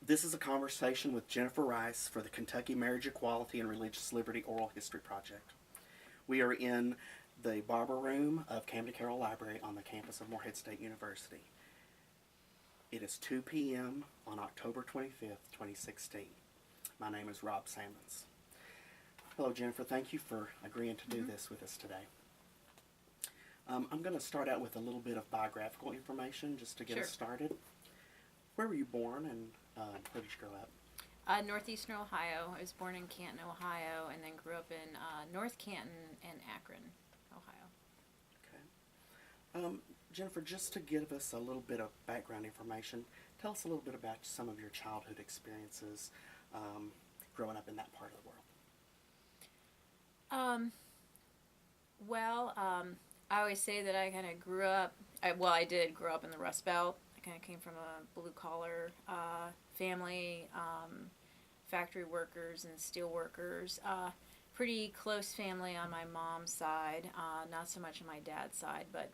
This is a conversation with Jennifer Reis for the Kentucky Marriage Equality and Religious Liberty Oral History Project. We are in the Barber Room of Camden Carroll Library on the campus of Morehead State University. It is 2 p.m. on October 25th, 2016. My name is Rob Sammons. Hello, Jennifer. Thank you for agreeing to do this with us today. I'm going to start out with a little bit of biographical information just to get us started. Where were you born and where did you grow up? Northeastern Ohio. I was born in Canton, Ohio, and then grew up in North Canton and Akron, Ohio. Okay. Jennifer, just to give us a little bit of background information, tell us a little bit about some of your childhood experiences growing up in that part of the world. I always say that I kind of grew up, I did grow up in the Rust Belt. I kind of came from a blue-collar family, factory workers and steel workers. Pretty close family on my mom's side, not so much on my dad's side, but,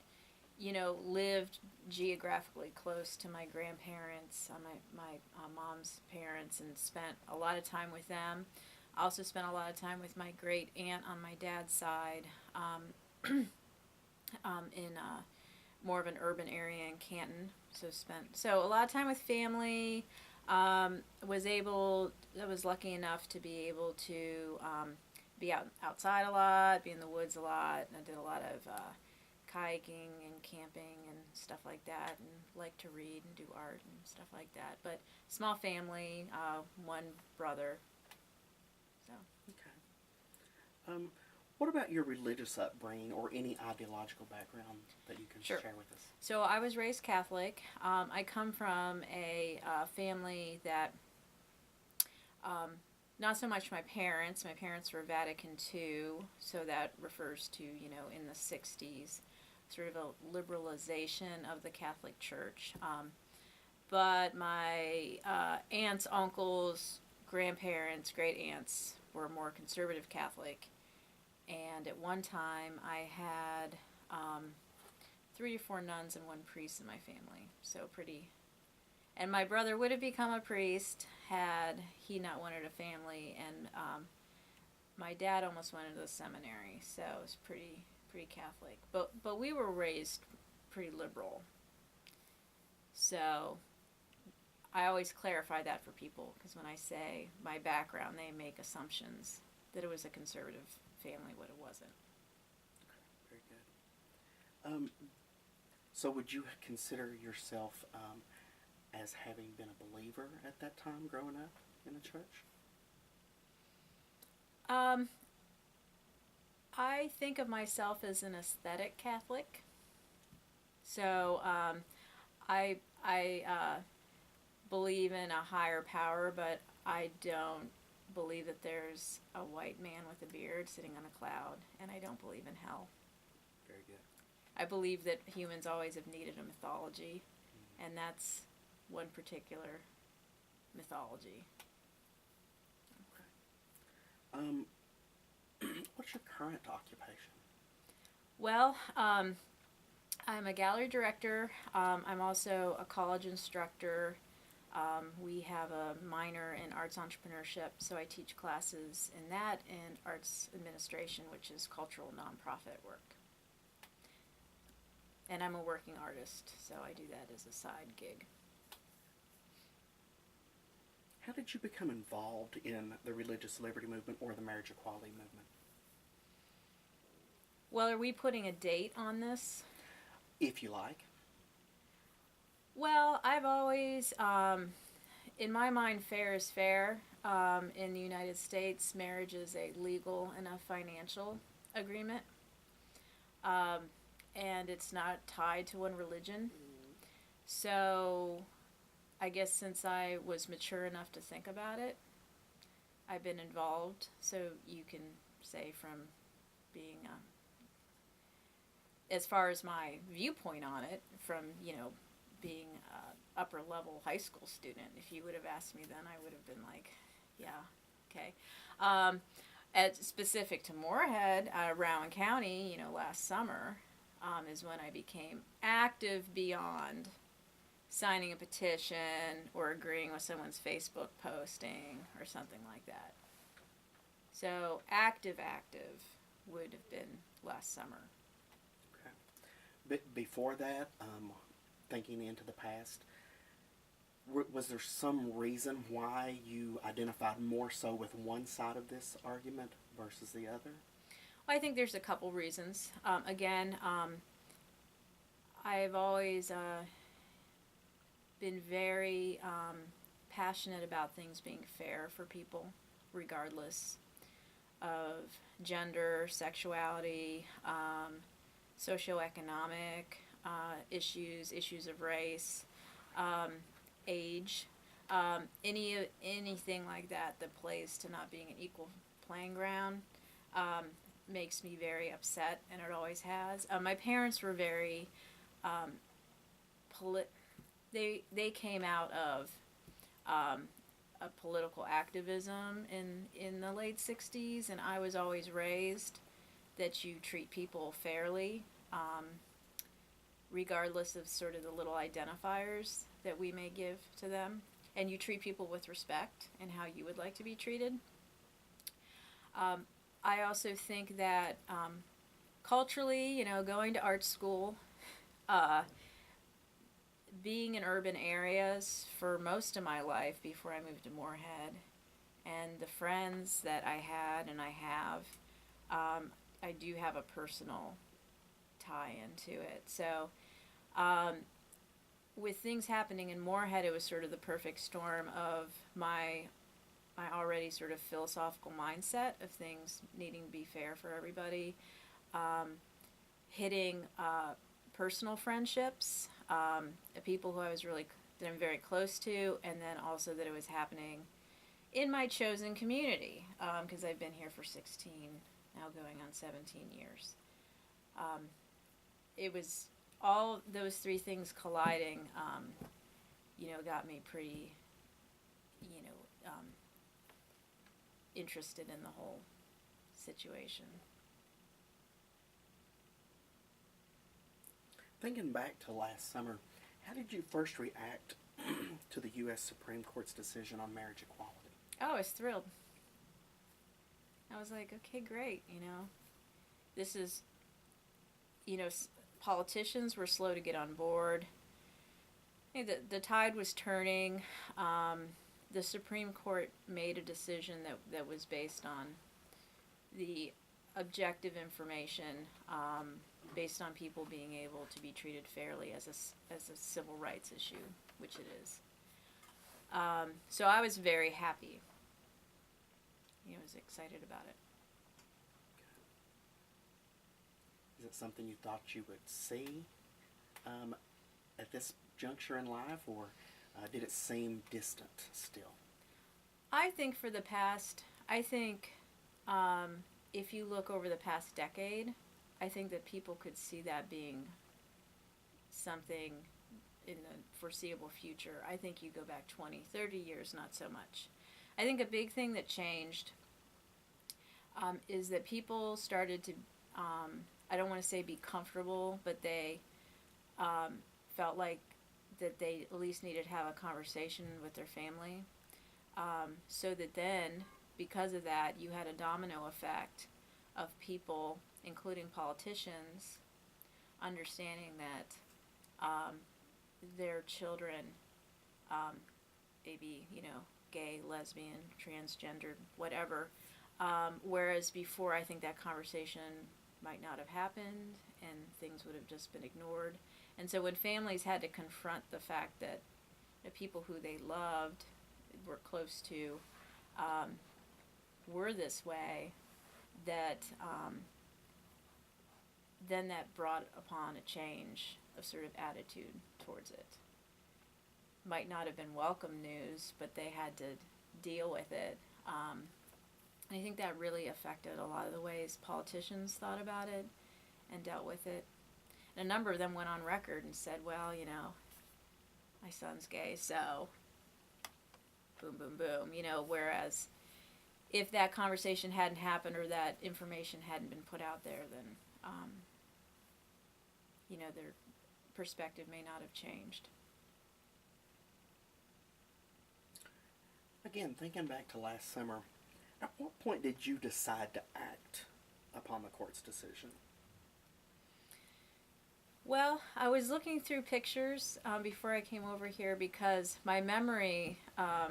lived geographically close to my grandparents, my mom's parents, and spent a lot of time with them. I also spent a lot of time with my great aunt on my dad's side, in more of an urban area in Canton. So a lot of time with family. I was lucky enough to be able to be outside a lot, be in the woods a lot, and I did a lot of kayaking and camping and stuff like that, and like to read and do art and stuff like that. But small family, one brother. So. Okay. What about your religious upbringing or any ideological background that you can share with us? So I was raised Catholic. I come from a family that, not so much my parents. My parents were Vatican II, so that refers to, in the 60s, sort of a liberalization of the Catholic Church. But my aunts, uncles, grandparents, great aunts were more conservative Catholic. And at one time, I had 3 or 4 nuns and 1 priest in my family. So pretty. And my brother would have become a priest had he not wanted a family. And my dad almost went into the seminary, so it was pretty Catholic. But we were raised pretty liberal. So I always clarify that for people, because when I say my background, they make assumptions that it was a conservative family, what it wasn't. Okay, very good. So would you consider yourself as having been a believer at that time growing up in the church? I think of myself as an aesthetic Catholic. So I believe in a higher power, but I don't believe that there's a white man with a beard sitting on a cloud, and I don't believe in hell. Very good. I believe that humans always have needed a mythology, and that's one particular mythology. Okay. What's your current occupation? Well, I'm a gallery director. I'm also a college instructor. We have a minor in arts entrepreneurship, so I teach classes in that, and arts administration, which is cultural nonprofit work. And I'm a working artist, so I do that as a side gig. How did you become involved in the religious liberty movement or the marriage equality movement? Well, are we putting a date on this? If you like. Well, I've always, in my mind, fair is fair. In the United States, marriage is a legal and a financial agreement. And it's not tied to one religion. So I guess since I was mature enough to think about it, I've been involved. So you can say from being, as far as my viewpoint on it, from, being an upper level high school student. If you would have asked me then, I would have been like, yeah, okay. Specific to Morehead, Rowan County, last summer, is when I became active beyond signing a petition or agreeing with someone's Facebook posting or something like that. So active would have been last summer. Okay. But before that, thinking into the past, was there some reason why you identified more so with one side of this argument versus the other? Well, I think there's a couple reasons. I've always been very passionate about things being fair for people, regardless of gender, sexuality, socioeconomic issues of race, age, anything like that that plays to not being an equal playing ground makes me very upset, and it always has. My parents were very they came out of a political activism in the late 60s, and I was always raised that you treat people fairly, regardless of sort of the little identifiers that we may give to them, and you treat people with respect and how you would like to be treated. I also think that culturally, going to art school, being in urban areas for most of my life before I moved to Morehead, and the friends that I had and I have, I do have a personal tie into it. So with things happening in Morehead, it was sort of the perfect storm of my already sort of philosophical mindset of things needing to be fair for everybody, hitting personal friendships, people who that I'm very close to, and then also that it was happening in my chosen community, because I've been here for 16, now going on 17 years. It was all those three things colliding, got me pretty, interested in the whole situation. Thinking back to last summer, how did you first react to the U.S. Supreme Court's decision on marriage equality? Oh, I was thrilled. I was like, okay, great, This is, politicians were slow to get on board. The tide was turning. The Supreme Court made a decision that was based on the objective information, based on people being able to be treated fairly as a civil rights issue, which it is. So I was very happy. I was excited about it. Is it something you thought you would see at this juncture in life, or did it seem distant still? I think if you look over the past decade, I think that people could see that being something in the foreseeable future. I think you go back 20, 30 years, not so much. I think a big thing that changed is that people started to, I don't want to say be comfortable, but they felt like that they at least needed to have a conversation with their family. So that then, because of that, you had a domino effect of people, including politicians, understanding that their children, maybe, gay, lesbian, transgendered, whatever, whereas before I think that conversation might not have happened and things would have just been ignored. And so when families had to confront the fact that the people who they loved, were close to, were this way, that then that brought upon a change of sort of attitude towards it. Might not have been welcome news, but they had to deal with it. And I think that really affected a lot of the ways politicians thought about it and dealt with it. And a number of them went on record and said, well, my son's gay, so boom, boom, boom, whereas if that conversation hadn't happened or that information hadn't been put out there, then, their perspective may not have changed. again, thinking back to last summer, at what point did you decide to act upon the court's decision? Well, I was looking through pictures before I came over here because my memory, I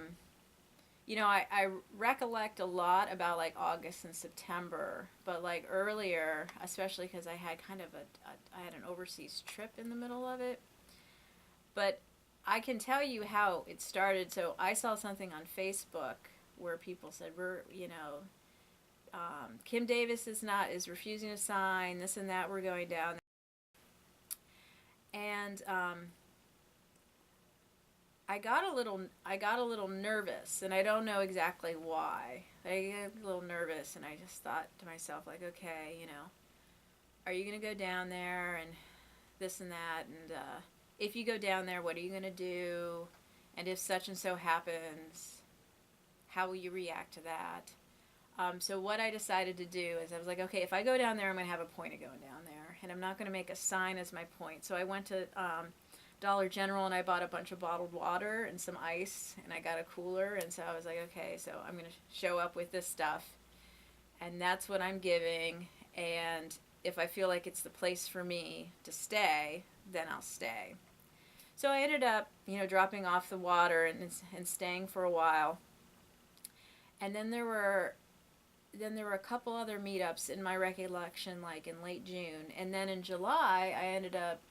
recollect a lot about like August and September, but like earlier, especially because I had kind of I had an overseas trip in the middle of it. But I can tell you how it started. So I saw something on Facebook where people said Kim Davis is refusing to sign this and that. We're going down, and I got a little nervous, and I don't know exactly why. I got a little nervous, and I just thought to myself, like, okay, are you gonna go down there and this and that, and if you go down there, what are you gonna do? And if such and so happens, how will you react to that? So what I decided to do is I was like, okay, if I go down there, I'm going to have a point of going down there. And I'm not going to make a sign as my point. So I went to Dollar General and I bought a bunch of bottled water and some ice. And I got a cooler. And so I was like, okay, so I'm going to show up with this stuff. And that's what I'm giving. And if I feel like it's the place for me to stay, then I'll stay. So I ended up, dropping off the water and staying for a while. And then there were a couple other meetups in my recollection, like in late June. And then in July,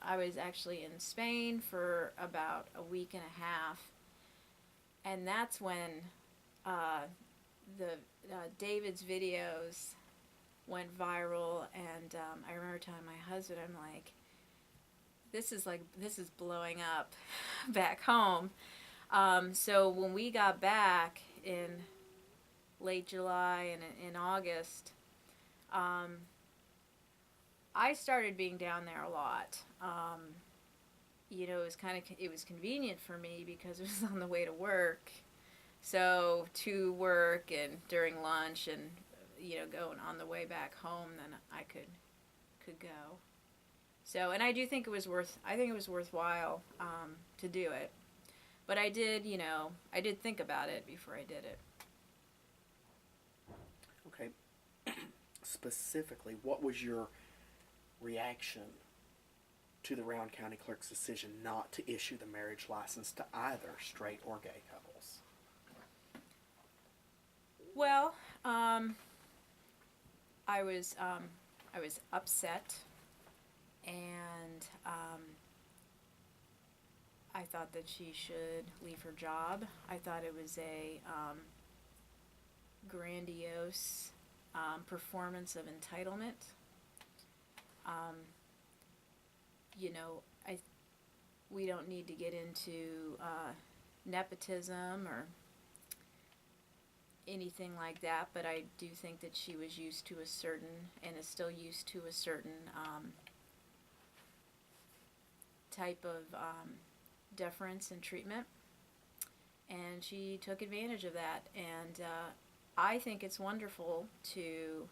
I was actually in Spain for about a week and a half. And that's when David's videos went viral. And I remember telling my husband, I'm like, this is blowing up back home. So when we got back in late July and in August, I started being down there a lot. It was convenient for me because it was on the way to work. So to work and during lunch and going on the way back home, then I could go. So, and I do think it was worthwhile to do it. But I did think about it before I did it. Okay. Specifically, what was your reaction to the Rowan County Clerk's decision not to issue the marriage license to either straight or gay couples? Well, I was upset, and I thought that she should leave her job. I thought it was a grandiose performance of entitlement. We don't need to get into nepotism or anything like that, but I do think that she was used to a certain, and is still used to a certain type of deference and treatment, and she took advantage of that. And I think it's wonderful to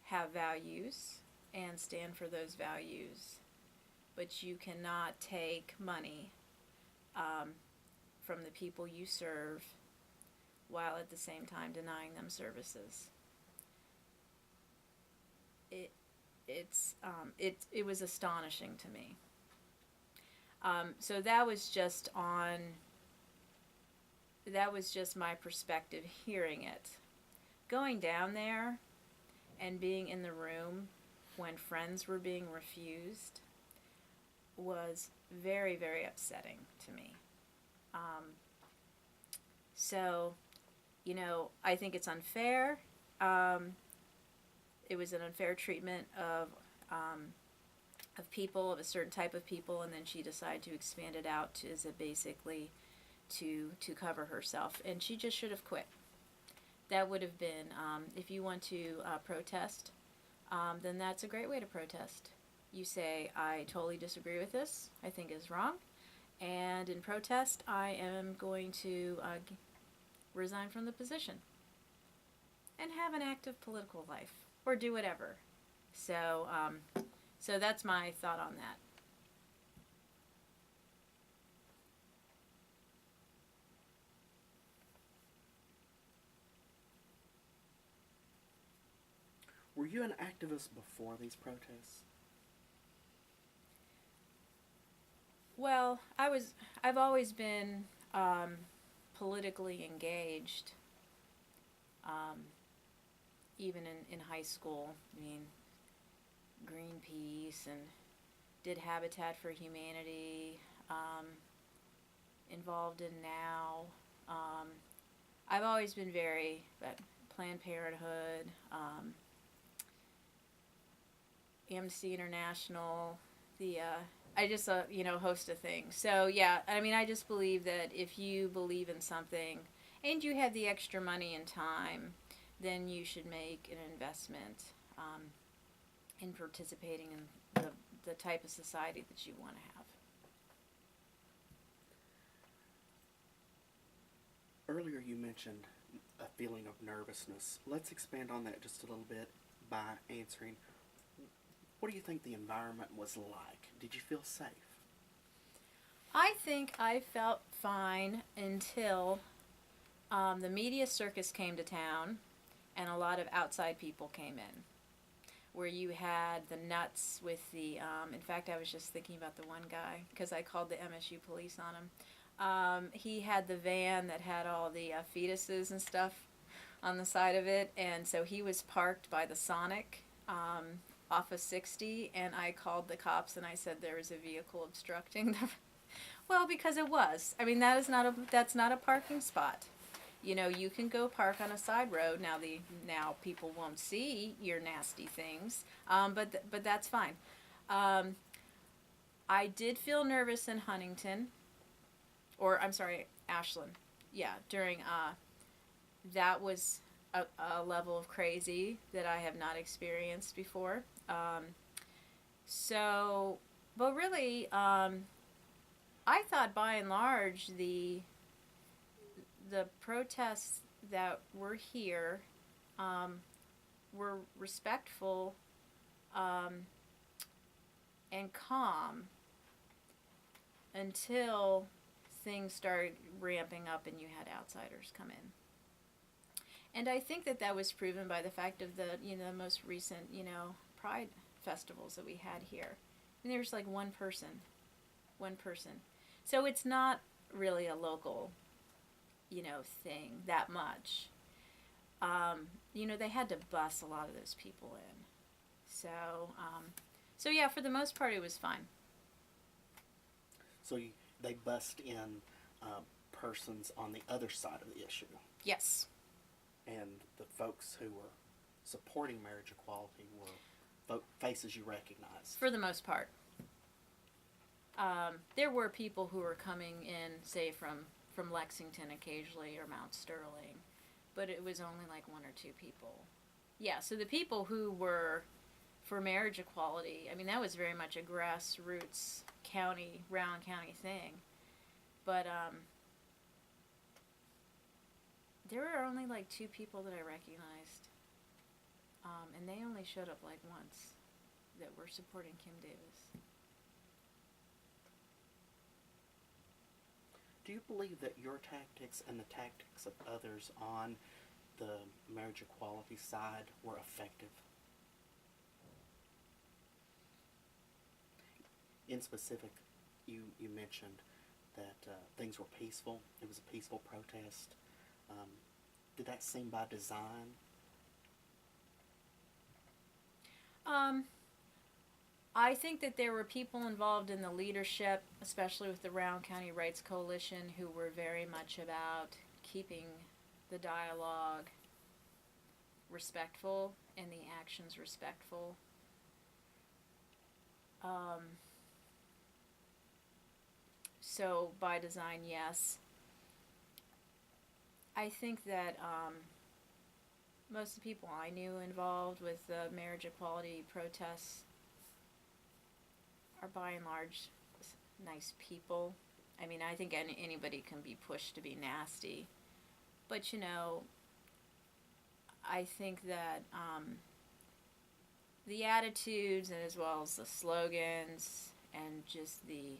have values and stand for those values, but you cannot take money from the people you serve while at the same time denying them services. It was astonishing to me. So that was just my perspective hearing it. Going down there and being in the room when friends were being refused was very, very upsetting to me. So, I think it's unfair. It was an unfair treatment of people, of a certain type of people, and then she decided to expand it out to basically to cover herself, and she just should have quit. That would have been, if you want to protest, then that's a great way to protest. You say, I totally disagree with this, I think it's wrong, and in protest, I am going to resign from the position and have an active political life, or do whatever. So, so that's my thought on that. Were you an activist before these protests? Well, I've always been politically engaged, um, even in high school. I mean, Greenpeace and did Habitat for Humanity, um, involved in now. Um, I've always been very, Planned Parenthood, Amnesty International, I just, host a thing. So, yeah, I mean, I just believe that if you believe in something and you have the extra money and time, then you should make an investment in participating in the type of society that you want to have. Earlier you mentioned a feeling of nervousness. Let's expand on that just a little bit by answering, what do you think the environment was like? Did you feel safe? I think I felt fine until the media circus came to town and a lot of outside people came in. Where you had the nuts with the, in fact, I was just thinking about the one guy because I called the MSU police on him. He had the van that had all the fetuses and stuff on the side of it, and so he was parked by the Sonic off of 60, and I called the cops and I said there was a vehicle obstructing the. Well, because it was. I mean, that's not a parking spot. You know, you can go park on a side road. Now people won't see your nasty things, but that's fine. I did feel nervous in Huntington, or I'm sorry, Ashland. Yeah, during that was a level of crazy that I have not experienced before. But really, I thought by and large the protests that were here were respectful and calm until things started ramping up and you had outsiders come in. And I think that was proven by the fact of the most recent Pride festivals that we had here. And there was like one person. So it's not really a local thing that much. They had to bus a lot of those people in. So yeah, for the most part, it was fine. So they bust in persons on the other side of the issue. Yes. And the folks who were supporting marriage equality were faces you recognize. For the most part. There were people who were coming in, say, from Lexington occasionally or Mount Sterling, but it was only like one or two people. Yeah, so the people who were for marriage equality, I mean, that was very much a grassroots Rowan County thing. But there were only like two people that I recognized, and they only showed up like once, that were supporting Kim Davis. Do you believe that your tactics and the tactics of others on the marriage equality side were effective? In specific, you mentioned that things were peaceful. It was a peaceful protest. Did that seem by design? I think that there were people involved in the leadership, especially with the Rowan County Rights Coalition, who were very much about keeping the dialogue respectful and the actions respectful. So by design, yes. I think that most of the people I knew involved with the marriage equality protests are by and large nice people. I mean, I think anybody can be pushed to be nasty. But, I think that the attitudes and as well as the slogans and just the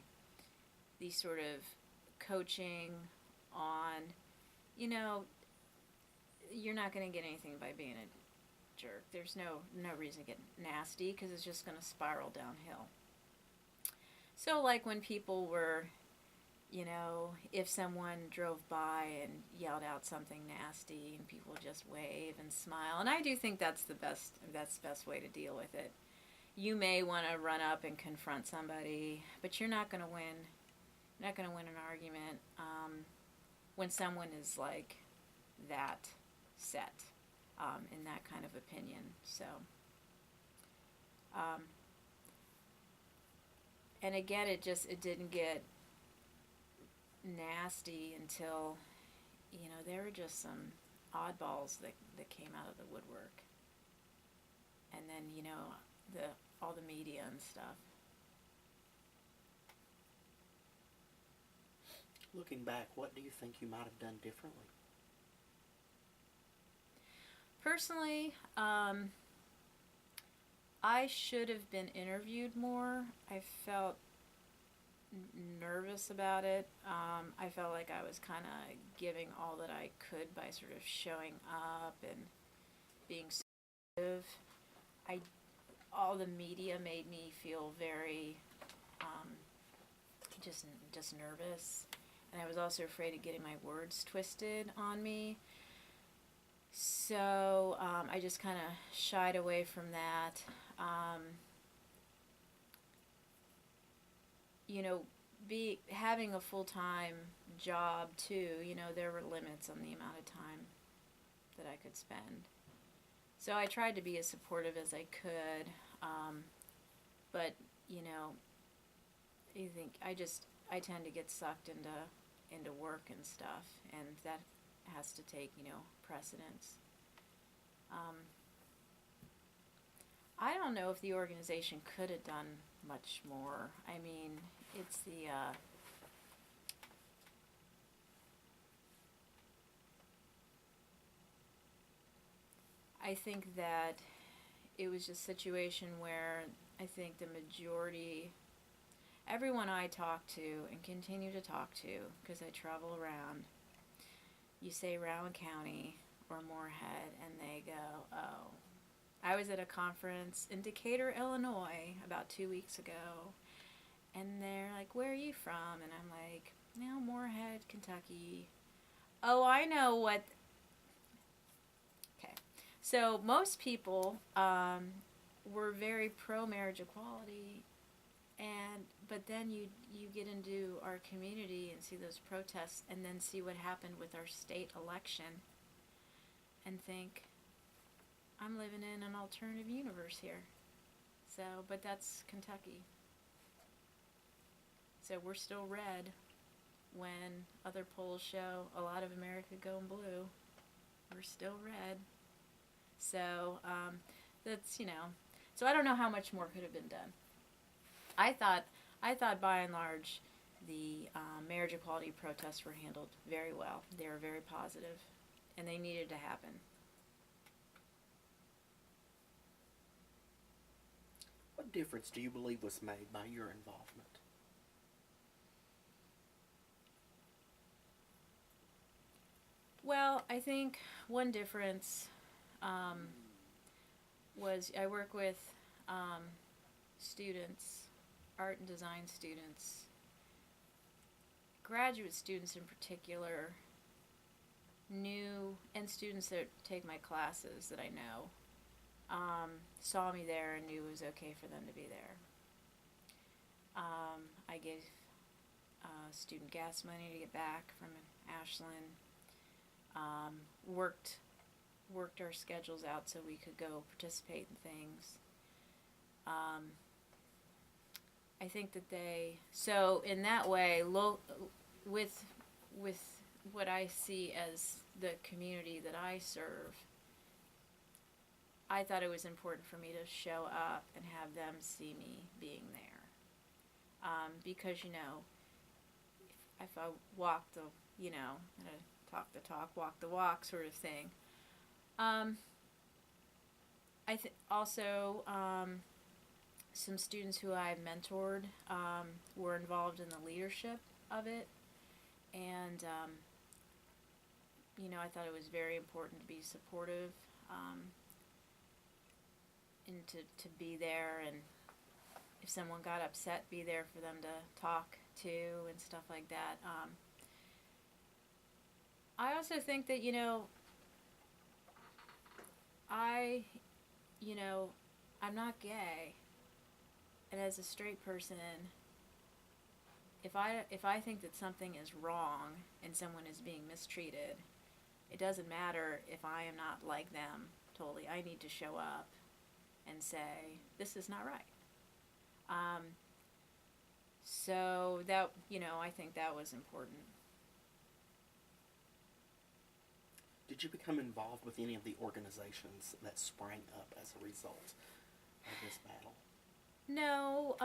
sort of coaching on, you're not going to get anything by being a jerk. There's no reason to get nasty because it's just going to spiral downhill. So like when people were, you know, if someone drove by and yelled out something nasty and people just wave and smile, and I do think that's the best way to deal with it. You may want to run up and confront somebody, but you're not going to win. You're not going to win an argument when someone is like that set in that kind of opinion. So, and again, it didn't get nasty until, you know, there were just some oddballs that came out of the woodwork, and then, you know, all the media and stuff. Looking back, what do you think you might have done differently? Personally, I should have been interviewed more. I felt nervous about it. I felt like I was kind of giving all that I could by sort of showing up and being supportive. All the media made me feel very just nervous, and I was also afraid of getting my words twisted on me. So I just kind of shied away from that. You know, having a full-time job too, you know, there were limits on the amount of time that I could spend. So I tried to be as supportive as I could, but, you know, I tend to get sucked into work and stuff, and that has to take, you know, precedence. I don't know if the organization could have done much more. I mean, it's I think that it was just a situation where I think the majority, everyone I talk to and continue to talk to, because I travel around, you say Rowan County or Morehead, and they go, oh. I was at a conference in Decatur, Illinois, about 2 weeks ago, and they're like, where are you from? And I'm like, no, Morehead, Kentucky. Oh, I know what. Okay. So most people were very pro-marriage equality, but then you get into our community and see those protests and then see what happened with our state election and think, I'm living in an alternative universe here. So, but that's Kentucky. So we're still red when other polls show a lot of America going blue. We're still red. So that's, you know, so I don't know how much more could have been done. I thought by and large the marriage equality protests were handled very well. They were very positive, and they needed to happen. What difference do you believe was made by your involvement? Well, I think one difference was I work with students, art and design students, graduate students in particular, and students that take my classes that I know. Saw me there and knew it was okay for them to be there. I gave student gas money to get back from Ashland. Worked our schedules out so we could go participate in things. I think that so in that way, with what I see as the community that I serve, I thought it was important for me to show up and have them see me being there. Because, you know, if I walk the, you know, talk the talk, walk the walk sort of thing. I also some students who I mentored were involved in the leadership of it, and you know, I thought it was very important to be supportive. and to be there, and if someone got upset, be there for them to talk to and stuff like that. I also think that, I, you know, I'm not gay, and as a straight person, if I think that something is wrong and someone is being mistreated, it doesn't matter if I am not like them totally. I need to show up and say, this is not right. So that, I think that was important. Did you become involved with any of the organizations that sprang up as a result of this battle? No,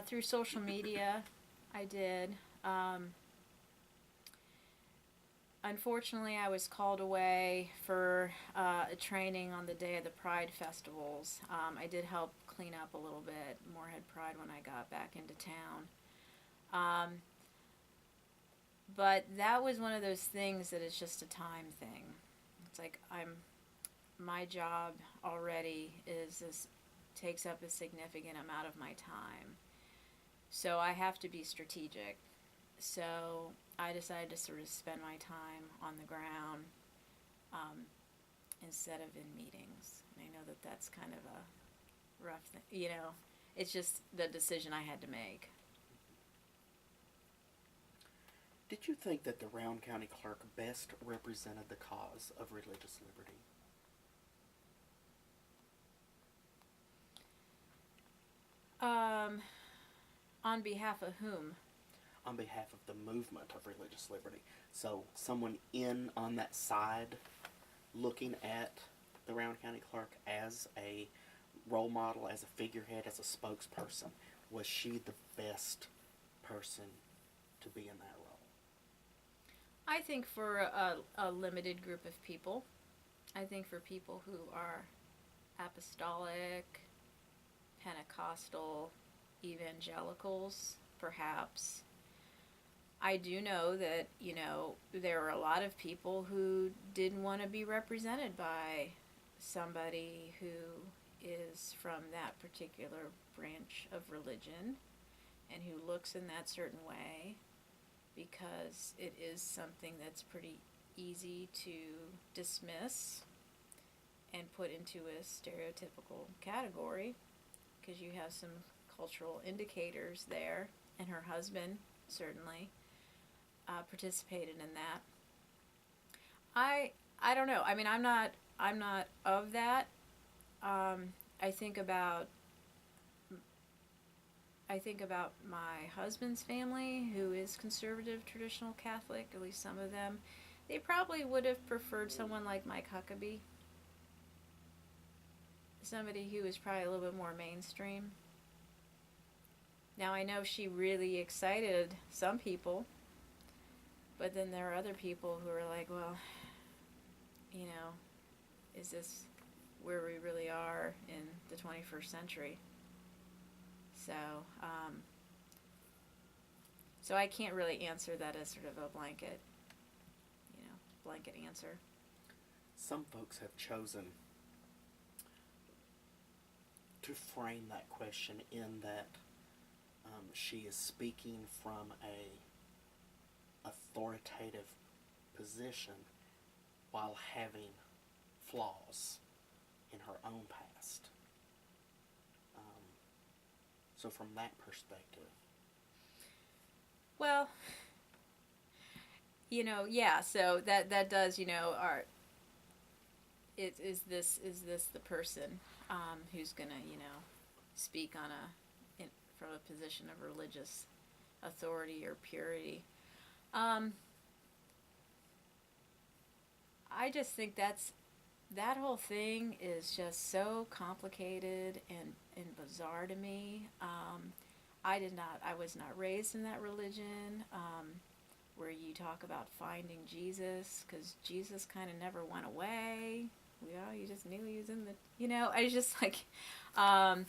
through social media, I did. Unfortunately, I was called away for a training on the day of the Pride festivals. I did help clean up a little bit Morehead Pride when I got back into town. But that was one of those things that is just a time thing. It's like my job already takes up a significant amount of my time. So I have to be strategic. So I decided to sort of spend my time on the ground instead of in meetings. And I know that that's kind of a rough thing. It's just the decision I had to make. Did you think that the Round County Clerk best represented the cause of religious liberty? On behalf of whom? On behalf of the movement of religious liberty. So someone in on that side looking at the Round County Clerk as a role model, as a figurehead, as a spokesperson, was she the best person to be in that role? I think for a limited group of people. I think for people who are apostolic, Pentecostal, evangelicals, perhaps. I do know that, there are a lot of people who didn't want to be represented by somebody who is from that particular branch of religion and who looks in that certain way, because it is something that's pretty easy to dismiss and put into a stereotypical category, because you have some cultural indicators there, and her husband certainly participated in that. I don't know. I mean, I'm not of that. I think about my husband's family, who is conservative, traditional Catholic, at least some of them. They probably would have preferred someone like Mike Huckabee. Somebody who is probably a little bit more mainstream. Now, I know she really excited some people, but then there are other people who are like, well, is this where we really are in the 21st century? So I can't really answer that as sort of a blanket answer. Some folks have chosen to frame that question in that she is speaking from a authoritative position while having flaws in her own past. So from that perspective. Well, yeah, so that does, is this the person who's gonna, speak from a position of religious authority or purity? I just think that whole thing is just so complicated and bizarre to me. I was not raised in that religion, where you talk about finding Jesus, because Jesus kind of never went away. You just knew he was in the, I was just like, I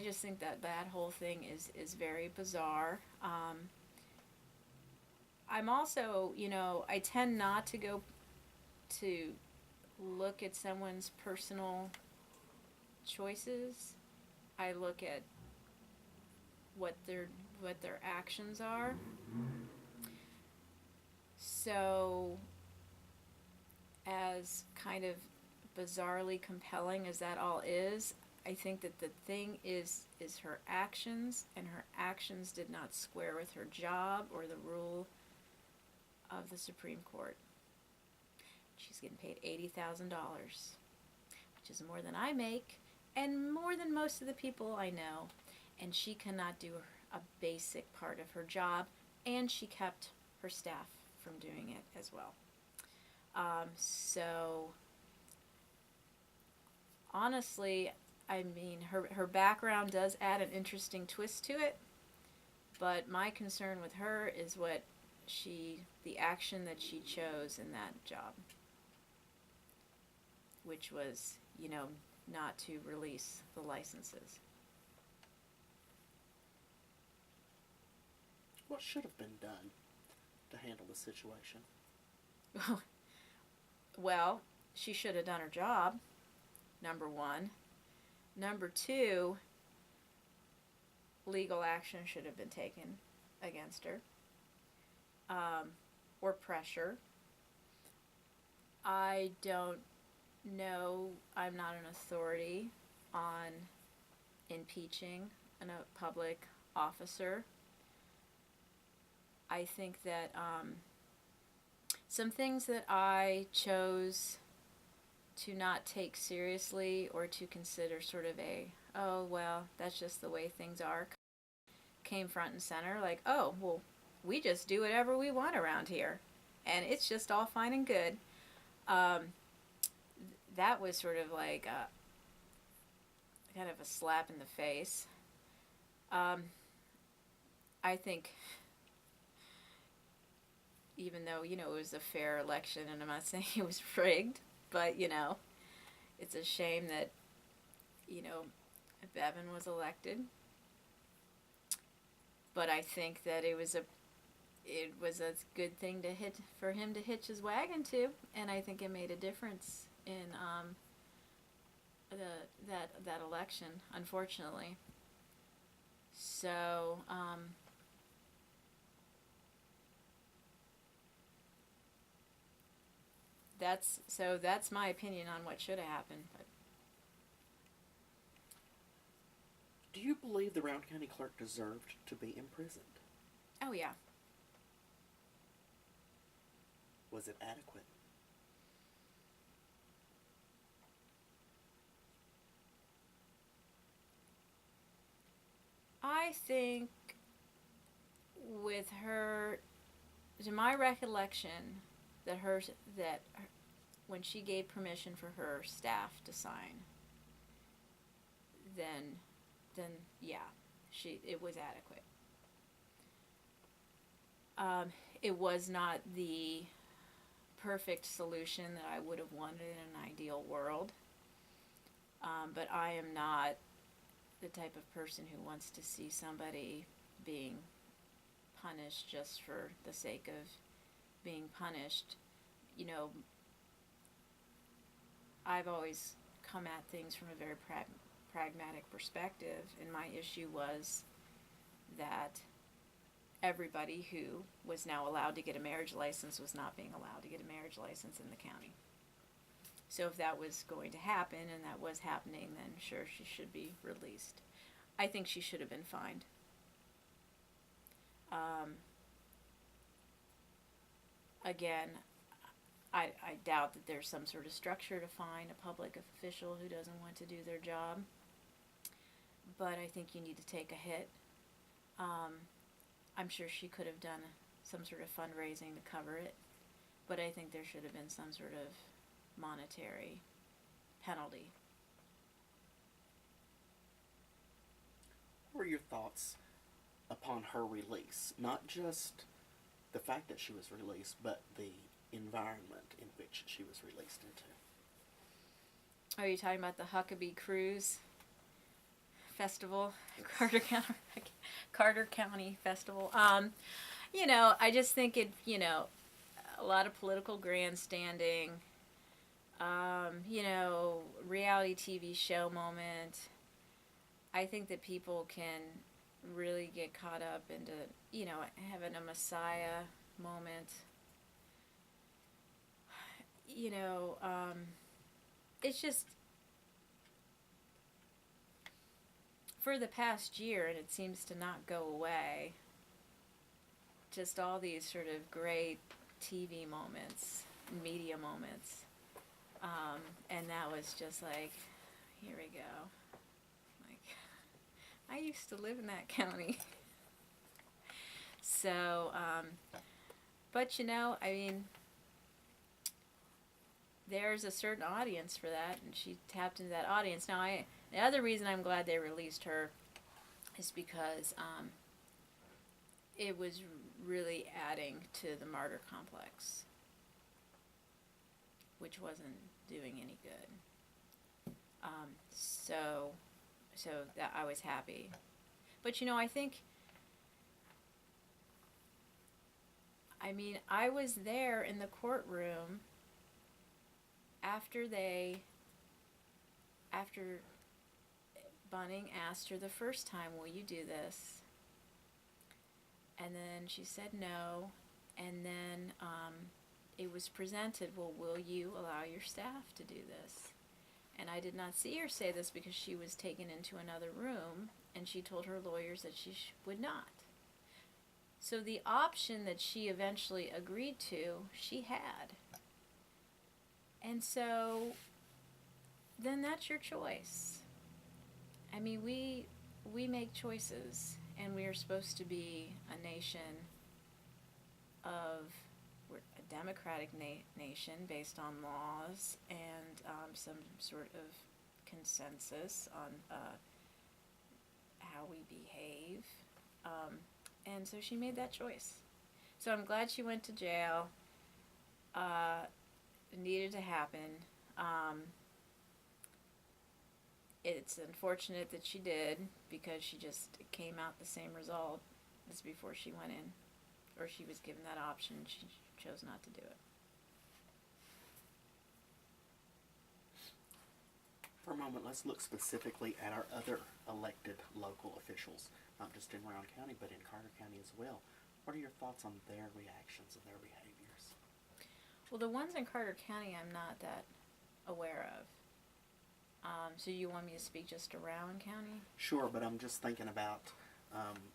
just think that whole thing is very bizarre. I'm also, I tend not to go to look at someone's personal choices. I look at what their actions are. So, as kind of bizarrely compelling as that all is, I think that the thing is her actions, and her actions did not square with her job or the rule of the Supreme Court. She's getting paid $80,000, which is more than I make and more than most of the people I know. And she cannot do a basic part of her job, and she kept her staff from doing it as well. So, honestly, I mean, her background does add an interesting twist to it, but my concern with her is the action that she chose in that job, which was, not to release the licenses. What should have been done to handle the situation? Well, she should have done her job, number one. Number two, legal action should have been taken against her, or pressure. I don't know, I'm not an authority on impeaching a public officer. I think that some things that I chose to not take seriously or to consider sort of oh, well, that's just the way things are, came front and center. Like, oh, well, we just do whatever we want around here, and it's just all fine and good. That was sort of like kind of a slap in the face. I think, even though, it was a fair election, and I'm not saying it was rigged, but, it's a shame that, Bevan was elected. But I think that it was a good thing for him to hitch his wagon to, and I think it made a difference in that election, unfortunately. So, that's my opinion on what should have happened. But Do you believe the Round County Clerk deserved to be imprisoned? oh yeah, Was it adequate? I think with her, to my recollection, that when she gave permission for her staff to sign, then yeah, it was adequate. It was not the perfect solution that I would have wanted in an ideal world, but I am not the type of person who wants to see somebody being punished just for the sake of being punished. I've always come at things from a very pragmatic perspective, and my issue was that everybody who was now allowed to get a marriage license was not being allowed to get a marriage license in the county. So if that was going to happen, and that was happening, then sure, she should be released. I think she should have been fined. Again, I doubt that there's some sort of structure to fine a public official who doesn't want to do their job. But I think you need to take a hit. I'm sure she could have done some sort of fundraising to cover it, but I think there should have been some sort of monetary penalty. What were your thoughts upon her release? Not just the fact that she was released, but the environment in which she was released into. Are you talking about the Huckabee Cruise Festival, Carter County Festival? I just think a lot of political grandstanding, reality TV show moment. I think that people can really get caught up into, having a Messiah moment. It's just for the past year, and it seems to not go away. Just all these sort of great TV moments, media moments, and that was just like, here we go. Like, I used to live in that county. So, but I mean, there's a certain audience for that, and she tapped into that audience. Now, the other reason I'm glad they released her is because it was really adding to the martyr complex, which wasn't doing any good. So that I was happy. But I was there in the courtroom after Bunning asked her the first time, will you do this? And then she said no. And then it was presented, well, will you allow your staff to do this? And I did not see her say this because she was taken into another room, and she told her lawyers that she would not. So the option that she eventually agreed to, she had. And so then that's your choice. I mean, we make choices, and we are supposed to be a nation we're a democratic nation based on laws and some sort of consensus on how we behave. And so she made that choice. So I'm glad she went to jail. It needed to happen. It's unfortunate that she did, because she just came out the same result as before she went in, or she was given that option. She chose not to do it. For a moment, let's look specifically at our other elected local officials, not just in Rowan County, but in Carter County as well. What are your thoughts on their reactions and their behaviors? Well, the ones in Carter County I'm not that aware of. So you want me to speak just to Rowan County? Sure, but I'm just thinking about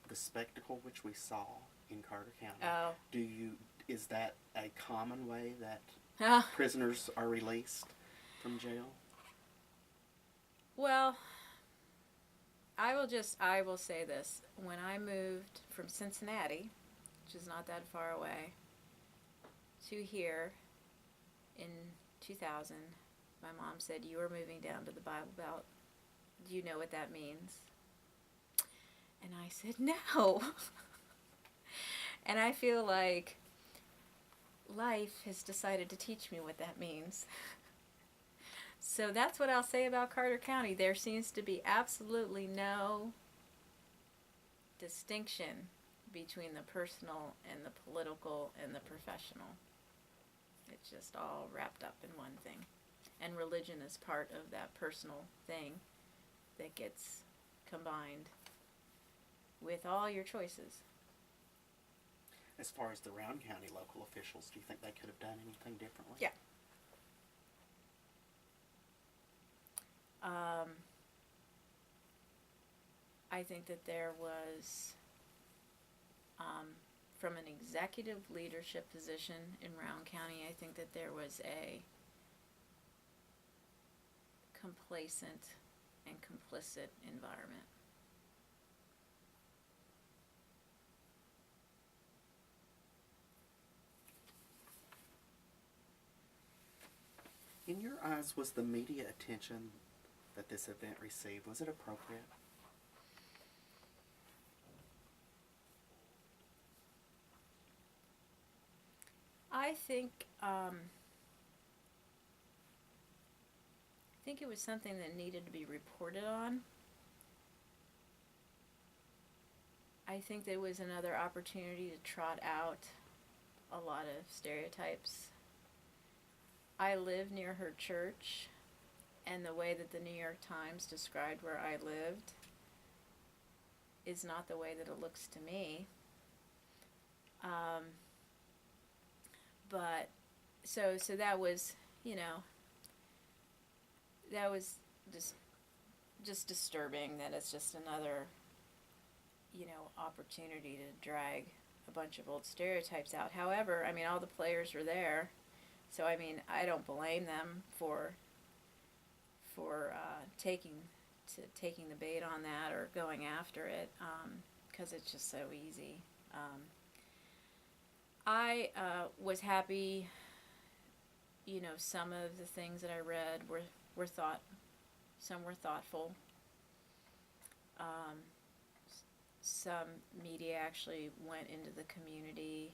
the spectacle which we saw in Carter County. Oh. Is that a common way that prisoners are released from jail? Well, I will say this. When I moved from Cincinnati, which is not that far away, to here in 2000, my mom said, you are moving down to the Bible Belt. Do you know what that means? And I said, no. And I feel like life has decided to teach me what that means. So that's what I'll say about Carter County. There seems to be absolutely no distinction between the personal and the political and the professional. It's just all wrapped up in one thing. And religion is part of that personal thing that gets combined with all your choices. As far as the Rowan County local officials, do you think they could have done anything differently? Yeah. I think that there was, from an executive leadership position in Rowan County, I think that there was a complacent and complicit environment. In your eyes, was the media attention that this event received, was it appropriate? I think it was something that needed to be reported on. I think there was another opportunity to trot out a lot of stereotypes. I live near her church, and the way that the New York Times described where I lived is not the way that it looks to me. But so that was, that was just disturbing that it's just another, opportunity to drag a bunch of old stereotypes out. However, I mean, all the players were there, so I mean, I don't blame them for taking the bait on that or going after it, because it's just so easy. I was happy, some of the things that I read were some were thoughtful. Some media actually went into the community.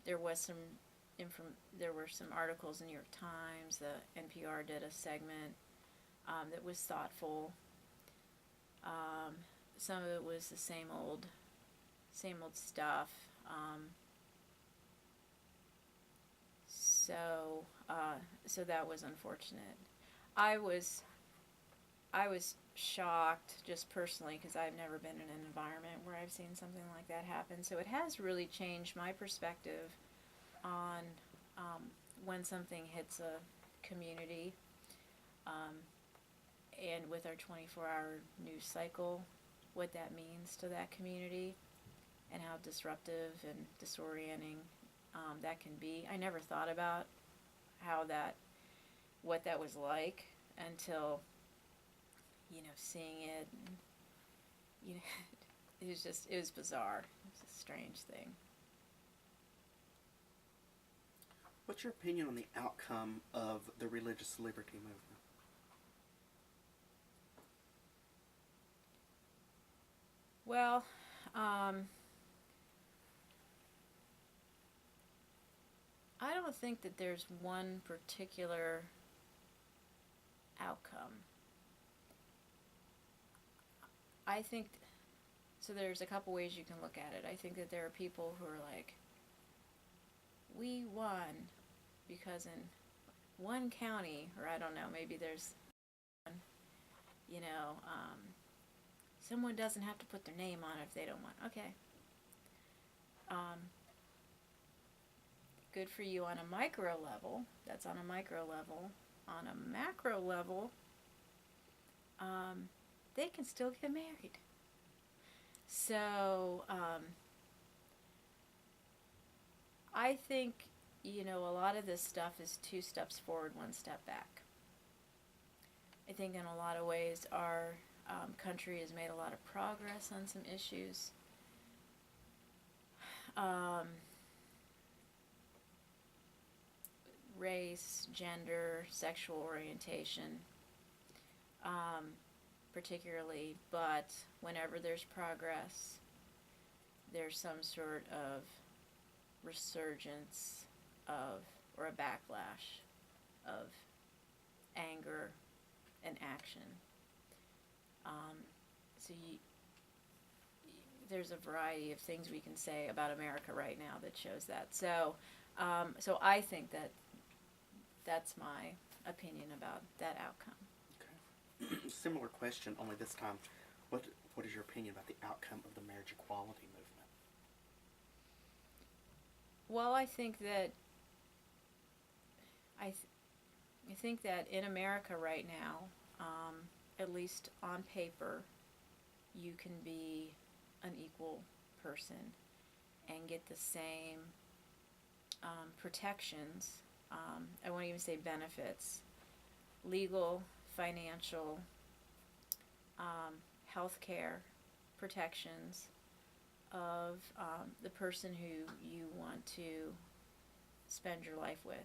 There were some articles in the New York Times. The NPR did a segment that was thoughtful. Some of it was the same old stuff. So that was unfortunate. I was shocked, just personally, because I've never been in an environment where I've seen something like that happen. So it has really changed my perspective on when something hits a community, and with our 24-hour news cycle, what that means to that community, and how disruptive and disorienting that can be. I never thought about what that was like until, seeing it. And, it was bizarre. It was a strange thing. What's your opinion on the outcome of the religious liberty movement? Well, I don't think that there's one particular outcome. I think, so there's a couple ways you can look at it. I think that there are people who are like, we won because in one county, or I don't know, maybe there's, someone doesn't have to put their name on it if they don't want. Okay. Good for you on a micro level. That's on a micro level. On a macro level, they can still get married. So, I think, a lot of this stuff is 2 steps forward, 1 step back. I think in a lot of ways our country has made a lot of progress on some issues. Race, gender, sexual orientation, particularly, but whenever there's progress, there's some sort of resurgence or a backlash of anger and action. There's a variety of things we can say about America right now that shows that. So I think that that's my opinion about that outcome. Okay. Similar question, only this time, what is your opinion about the outcome of the marriage equality movement? Well, I think that in America right now, at least on paper, you can be an equal person and get the same protections. I won't even say benefits, legal, financial, health care protections of the person who you want to spend your life with.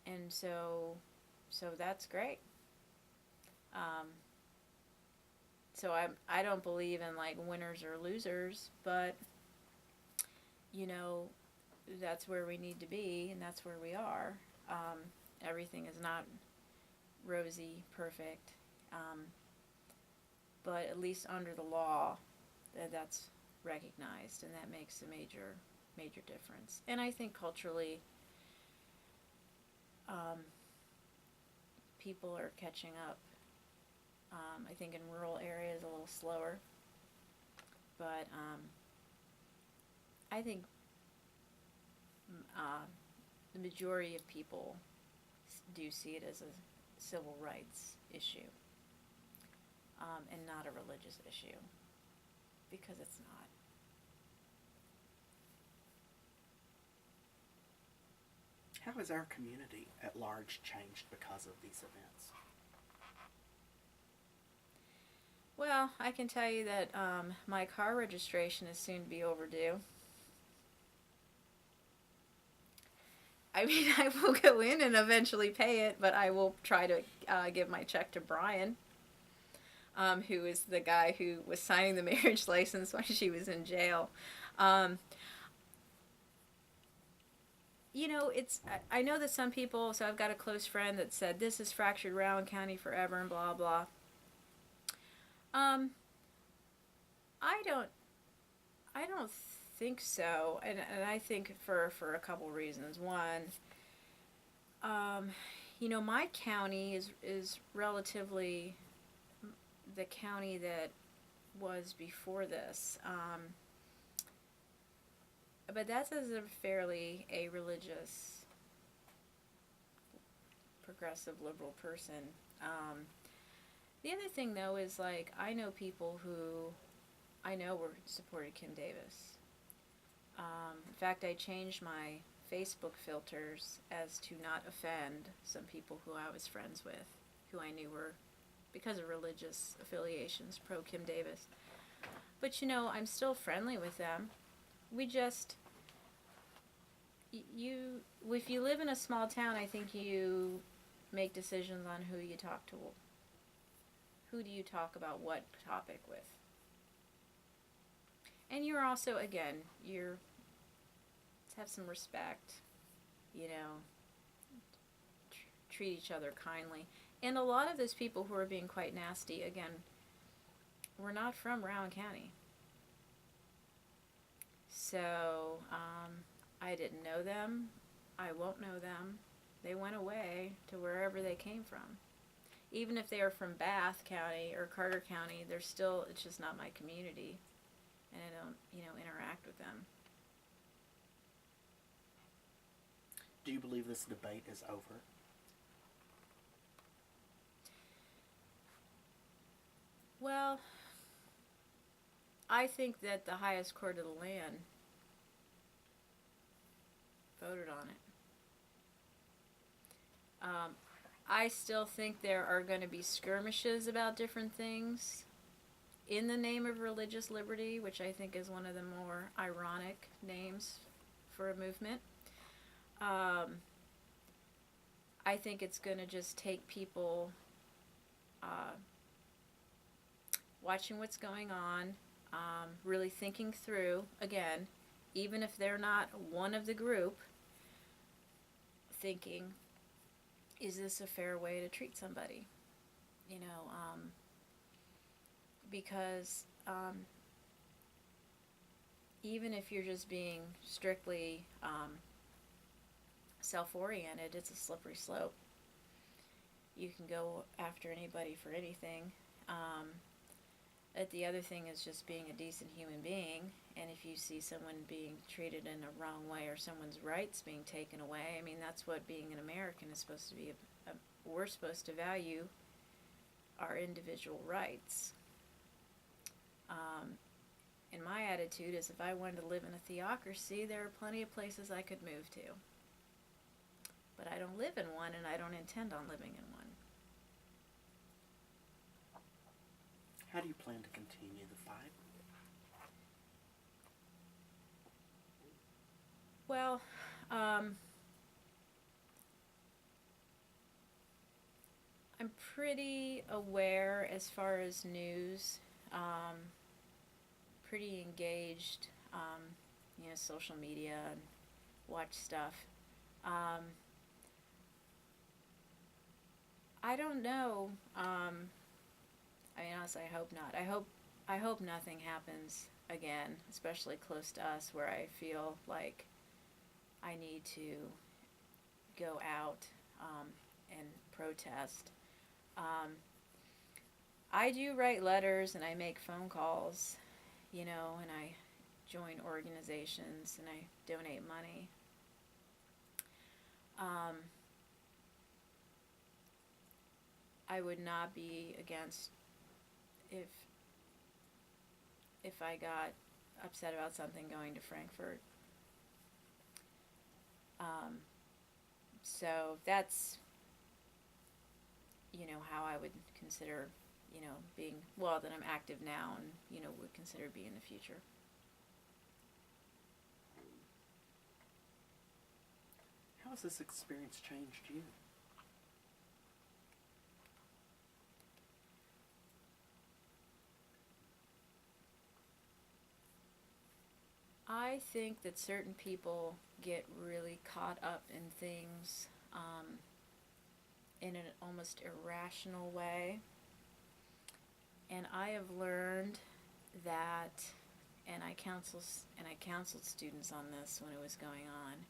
And so that's great. So I don't believe in like winners or losers, but that's where we need to be, and that's where we are. Everything is not rosy, perfect. but at least under the law, that's recognized, and that makes a major difference. And I think culturally, people are catching up. I think in rural areas a little slower, but I think the majority of people do see it as a civil rights issue, and not a religious issue, because it's not. How has our community at large changed because of these events? Well, I can tell you that my car registration is soon to be overdue. I mean, I will go in and eventually pay it, but I will try to give my check to Brian, who is the guy who was signing the marriage license when she was in jail. You know, I know that some people, so I've got a close friend that said, this is fractured Rowan County forever and blah, blah. I don't think so, and I think for a couple reasons. One, you know, my county is relatively the county that was before this, but that's as a fairly religious, progressive, liberal person. The other thing, though, is, like, I know people who I know were supported Kim Davis. In fact, I changed my Facebook filters as to not offend some people who I was friends with, who I knew were, because of religious affiliations, pro Kim Davis. But, you know, I'm still friendly with them. We just, if you live in a small town, I think you make decisions on who you talk to. Who do you talk about what topic with? And you're also, again, have some respect, you know, treat each other kindly. And a lot of those people who are being quite nasty, again, were not from Rowan County. So, I didn't know them. I won't know them. They went away to wherever they came from. Even if they are from Bath County or Carter County, they're still, it's just not my community. And I don't, you know, interact with them. Do you believe this debate is over? Well, I think that the highest court of the land voted on it. I still think there are going to be skirmishes about different things in the name of religious liberty, which I think is one of the more ironic names for a movement. I think it's going to just take people watching what's going on, really thinking through, again, even if they're not one of the group, thinking, is this a fair way to treat somebody? You know, because even if you're just being strictly self-oriented, it's a slippery slope. You can go after anybody for anything. The other thing is just being a decent human being, and if you see someone being treated in a wrong way or someone's rights being taken away, I mean, that's what being an American is supposed to be. We're supposed to value our individual rights. And my attitude is, if I wanted to live in a theocracy, there are plenty of places I could move to. But I don't live in one, and I don't intend on living in one. How do you plan to continue the fight? Well, I'm pretty aware as far as news, pretty engaged, you know, social media, and watch stuff. I don't know. I mean, honestly, I hope not. I hope nothing happens again, especially close to us, where I feel like I need to go out and protest. Um, I do write letters and I make phone calls, you know, and I join organizations and I donate money. Um, I would not be against if I got upset about something going to Frankfurt. Um, so that's, you know, how I would consider, you know, being, well, that I'm active now and, you know, would consider being in the future. How has this experience changed you? I think that certain people get really caught up in things in an almost irrational way. And I have learned that, and I counseled students on this when it was going on,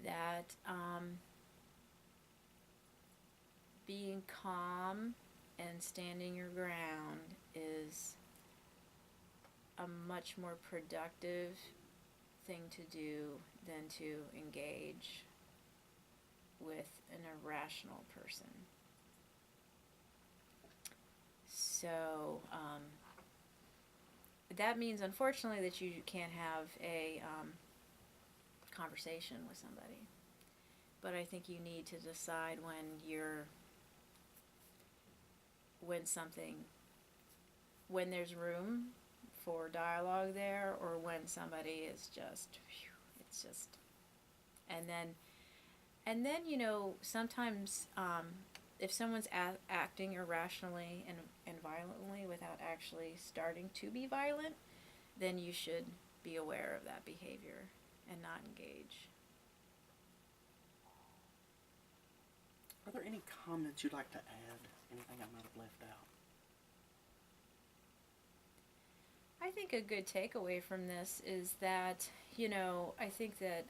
that being calm and standing your ground is a much more productive thing to do than to engage with an irrational person. So that means, unfortunately, that you can't have a conversation with somebody. But I think you need to decide when there's room for dialogue there, or when somebody is just, it's just, and then you know, sometimes if someone's acting irrationally and violently without actually starting to be violent, then you should be aware of that behavior and not engage. Are there any comments you'd like to add? Anything I might have left out? I think a good takeaway from this is that, you know, I think that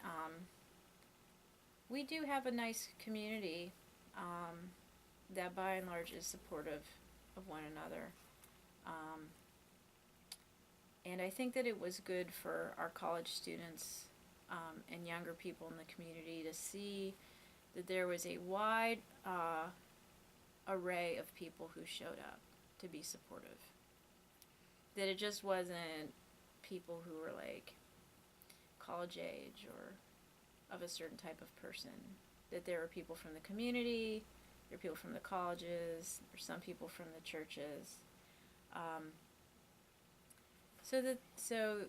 we do have a nice community that by and large is supportive of one another. And I think that it was good for our college students and younger people in the community to see that there was a wide array of people who showed up to be supportive. That it just wasn't people who were like college age or of a certain type of person. That there were people from the community, there were people from the colleges, or some people from the churches. So